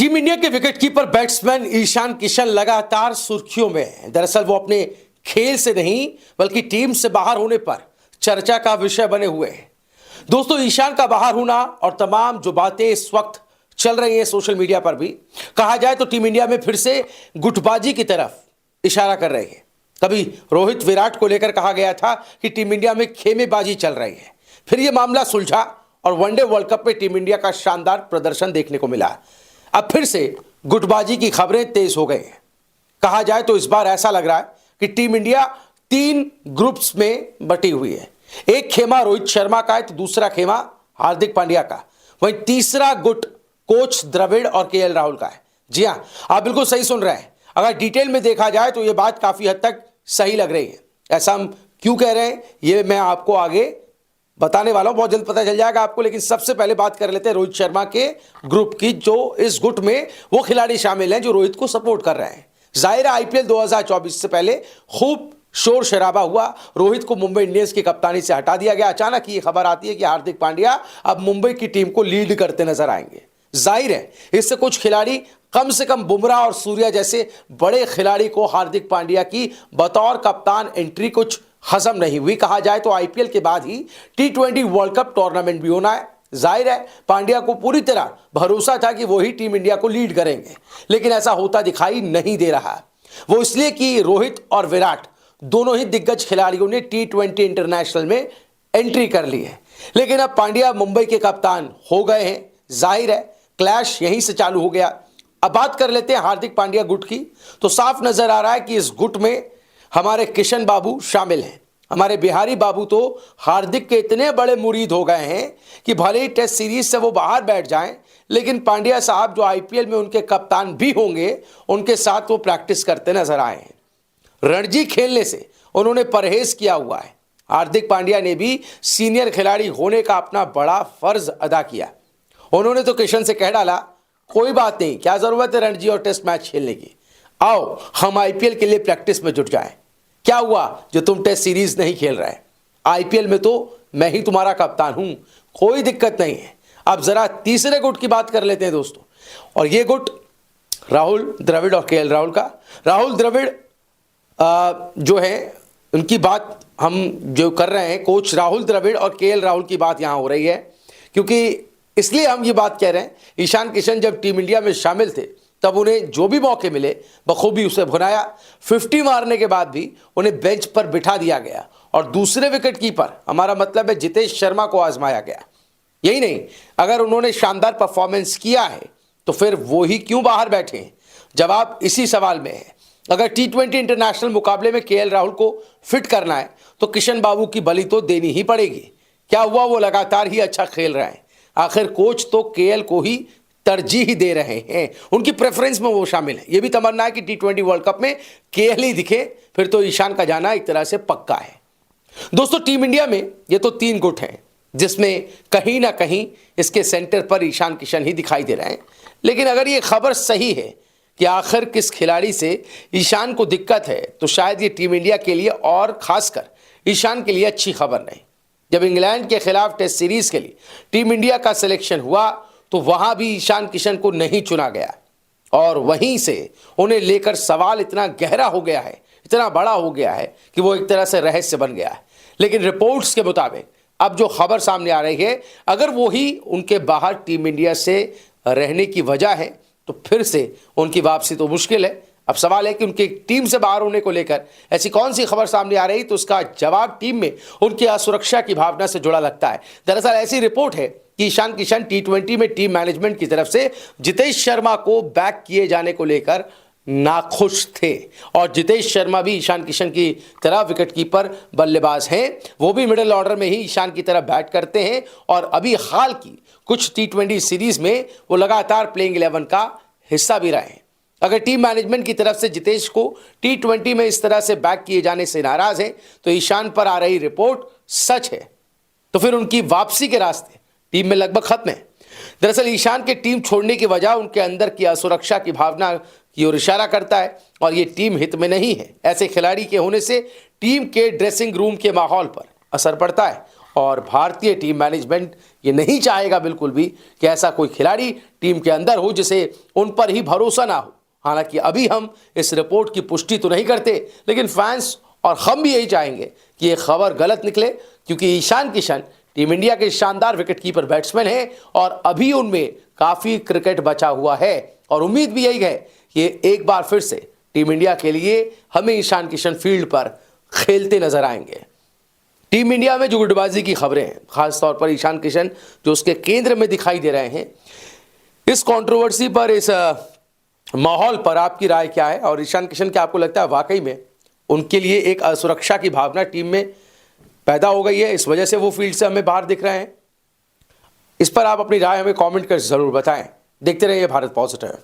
Team India के wicketkeeper batsman Ishan Kishan लगातार सुर्खियों में हैं। दरअसल वो अपने खेल से नहीं बल्कि टीम से बाहर होने पर चर्चा का विषय बने हुए हैं। दोस्तों, ईशान का बाहर होना और तमाम जो बातें इस वक्त चल रही हैं सोशल मीडिया पर भी, कहा जाए तो टीम इंडिया में फिर से गुटबाजी की तरफ इशारा कर रही है। कभी रोहित विराट को लेकर कहा गया था कि टीम इंडिया में खेमेबाजी चल रही है, फिर यह मामला सुलझा और वनडे वर्ल्ड कप में टीम इंडिया का शानदार प्रदर्शन देखने को मिला। अब फिर से गुटबाजी की खबरें तेज हो गई हैं। कहा जाए तो इस बार ऐसा लग रहा है कि टीम इंडिया 3 ग्रुप्स में बटी हुई है। एक खेमा रोहित शर्मा का है तो दूसरा खेमा हार्दिक पांड्या का, वहीं तीसरा गुट कोच द्रविड़ और केएल राहुल का है। जी हां, आप बिल्कुल सही सुन रहे हैं। अगर डिटेल में देखा जाए तो यह बात काफी हद तक सही लग रही है। ऐसा हम क्यों कह रहे हैं ये मैं आपको आगे बताने वाला हूं, बहुत जल्द पता चल जाएगा आपको। लेकिन सबसे पहले बात कर लेते हैं रोहित शर्मा के ग्रुप की, जो इस गुट में वो खिलाड़ी शामिल हैं जो रोहित को सपोर्ट कर रहे हैं। जाहिर है आईपीएल 2024 से पहले खूब शोर शराबा हुआ, रोहित को मुंबई इंडियंस की कप्तानी से हटा दिया गया। अचानक ये खबर आती है कि हार्दिक पांड्या अब मुंबई की टीम को लीड करते नजर आएंगे। जाहिर है इससे कुछ खिलाड़ी, कम से कम बुमराह और सूर्या जैसे बड़े खिलाड़ी को हार्दिक पांड्या की बतौर कप्तान एंट्री कुछ हजम नहीं हुई। कहा जाए तो आईपीएल के बाद ही T20 वर्ल्ड कप टूर्नामेंट भी होना है। जाहिर है पांड्या को पूरी तरह भरोसा था कि वो ही टीम इंडिया को लीड करेंगे, लेकिन ऐसा होता दिखाई नहीं दे रहा। वो इसलिए कि रोहित और विराट दोनों ही दिग्गज खिलाड़ियों ने T20 इंटरनेशनल में एंट्री कर ली है, लेकिन अब पांड्या मुंबई के कप्तान हो गए हैं। जाहिर है क्लैश यहीं से चालू हो गया। अब बात कर लेते हैं हार्दिक पांड्या गुट की, तो साफ नजर आ रहा है कि इस गुट में हमारे किशन बाबू शामिल हैं। हमारे बिहारी बाबू तो हार्दिक के इतने बड़े मुरीद हो गए हैं कि भले ही टेस्ट सीरीज से वो बाहर बैठ जाएं, लेकिन पांड्या साहब जो आईपीएल में उनके कप्तान भी होंगे, उनके साथ वो प्रैक्टिस करते नजर आए हैं। रणजी खेलने से उन्होंने परहेज किया हुआ है। हार्दिक पांड्या ने भी सीनियर खिलाड़ी होने का अपना बड़ा फर्ज अदा किया। उन्होंने तो किशन से कह डाला, कोई बात नहीं, क्या जरूरत है रणजी और टेस्ट मैच खेलने की, आओ हम आईपीएल के लिए प्रैक्टिस में जुट जाएं। क्या हुआ जो तुम टेस्ट सीरीज नहीं खेल रहे? आईपीएल में तो मैं ही तुम्हारा कप्तान हूं, कोई दिक्कत नहीं है। अब जरा तीसरे गुट की बात कर लेते हैं दोस्तों, और ये गुट राहुल द्रविड़ और केएल राहुल का। राहुल द्रविड़ जो है उनकी बात हम जो कर रहे हैं, कोच राहुल द्रविड़ और केएल राहुल की बात यहां हो रही है, क्योंकि इसलिए हम ये बात कह रहे हैं, ईशान किशन जब टीम इंडिया में शामिल थे तब उन्हें जो भी मौके मिले बखूबी उसे भुनाया। 50 मारने के बाद भी उन्हें बेंच पर बिठा दिया गया और दूसरे विकेट कीपर, हमारा मतलब है जितेश शर्मा, को आजमाया गया। यही नहीं, अगर उन्होंने शानदार परफॉर्मेंस किया है तो फिर वो ही क्यों बाहर बैठे हैं? जवाब इसी सवाल में है। अगर T20 इंटरनेशनल मुकाबले में केएल राहुल को फिट करना है तो किशन बाबू की बलि तो देनी ही पड़ेगी। क्या हुआ, वो लगातार ही अच्छा खेल रहे हैं। आखिर कोच तो केएल को ही तरजीह दे रहे हैं, उनकी प्रेफरेंस में वो शामिल है। ये भी तमन्ना है कि T20 वर्ल्ड कप में केएल ही दिखे, फिर तो ईशान का जाना एक तरह से पक्का है। दोस्तों, टीम इंडिया में ये तो 3 गुट हैं, जिसमें कहीं ना कहीं इसके सेंटर पर ईशान किशन ही दिखाई दे रहे हैं। लेकिन अगर ये खबर सही है कि आखिर किस खिलाड़ी से ईशान को दिक्कत है, तो शायद ये टीम इंडिया के लिए और खासकर ईशान के लिए अच्छी खबर नहीं। जब इंग्लैंड के खिलाफ टेस्ट सीरीज के लिए टीम इंडिया का सिलेक्शन हुआ तो वहां भी ईशान किशन को नहीं चुना गया, और वहीं से उन्हें लेकर सवाल इतना गहरा हो गया है, इतना बड़ा हो गया है कि वो एक तरह से रहस्य बन गया है। लेकिन रिपोर्ट्स के मुताबिक अब जो खबर सामने आ रही है, अगर वो ही उनके बाहर टीम इंडिया से रहने की वजह है तो फिर से उनकी वापसी तो मुश्किल है। अब सवाल है कि उनकी टीम से बाहर होने को लेकर ऐसी कौन सी खबर सामने आ रही, तो उसका जवाब टीम में उनकी असुरक्षा की भावना से जुड़ा लगता है। दरअसल ऐसी रिपोर्ट है कि ईशान किशन T20 में टीम मैनेजमेंट की तरफ से जितेश शर्मा को बैक किए जाने को लेकर नाखुश थे, और जितेश शर्मा भी ईशान किशन की तरह विकेटकीपर बल्लेबाज हैं। वो भी मिडिल ऑर्डर में ही ईशान की तरह बैट करते हैं, और अभी हाल की कुछ T20 सीरीज में वो लगातार प्लेइंग 11 का हिस्सा भी रहे हैं। अगर टीम मैनेजमेंट की तरफ से जितेश को T20 में इस तरह से बैक किए जाने से नाराज है, तो ईशान पर आ रही रिपोर्ट सच है, तो फिर उनकी वापसी के रास्ते टीम में लगभग खत्म है। दरअसल ईशान के टीम छोड़ने की वजह उनके अंदर की असुरक्षा की भावना की ओर इशारा करता है, और ये टीम हित में नहीं है। ऐसे खिलाड़ी के होने से टीम के ड्रेसिंग रूम के माहौल पर असर पड़ता है, और भारतीय टीम मैनेजमेंट ये नहीं चाहेगा बिल्कुल भी कि ऐसा कोई खिलाड़ी टीम के अंदर हो जिसे उन पर ही भरोसा ना हो। हालांकि अभी हम इस रिपोर्ट की पुष्टि तो नहीं करते, लेकिन फैंस और हम भी यही चाहेंगे कि ये खबर गलत निकले, क्योंकि ईशान किशन टीम इंडिया के शानदार विकेटकीपर बैट्समैन हैं और अभी उनमें काफ़ी क्रिकेट बचा हुआ है और उम्मीद भी यही है कि एक बार फिर से टीम इंडिया के लिए हमें ईशान किशन फील्ड पर खेलते नजर आएंगे। टीम इंडिया में जो गुटबाजी की खबरें हैं, खासतौर पर ईशान किशन जो उसके केंद्र में दिखाई दे रहे हैं, इस कंट्रोवर्सी पर, इस माहौल पर आपकी राय क्या है? और ईशान किशन क्या आपको लगता है वाकई में उनके लिए एक असुरक्षा की भावना टीम में पैदा हो गई है, इस वजह से वो फील्ड से हमें बाहर दिख रहे हैं? इस पर आप अपनी राय हमें कमेंट कर जरूर बताएं। देखते रहिए भारत पॉजिटिव।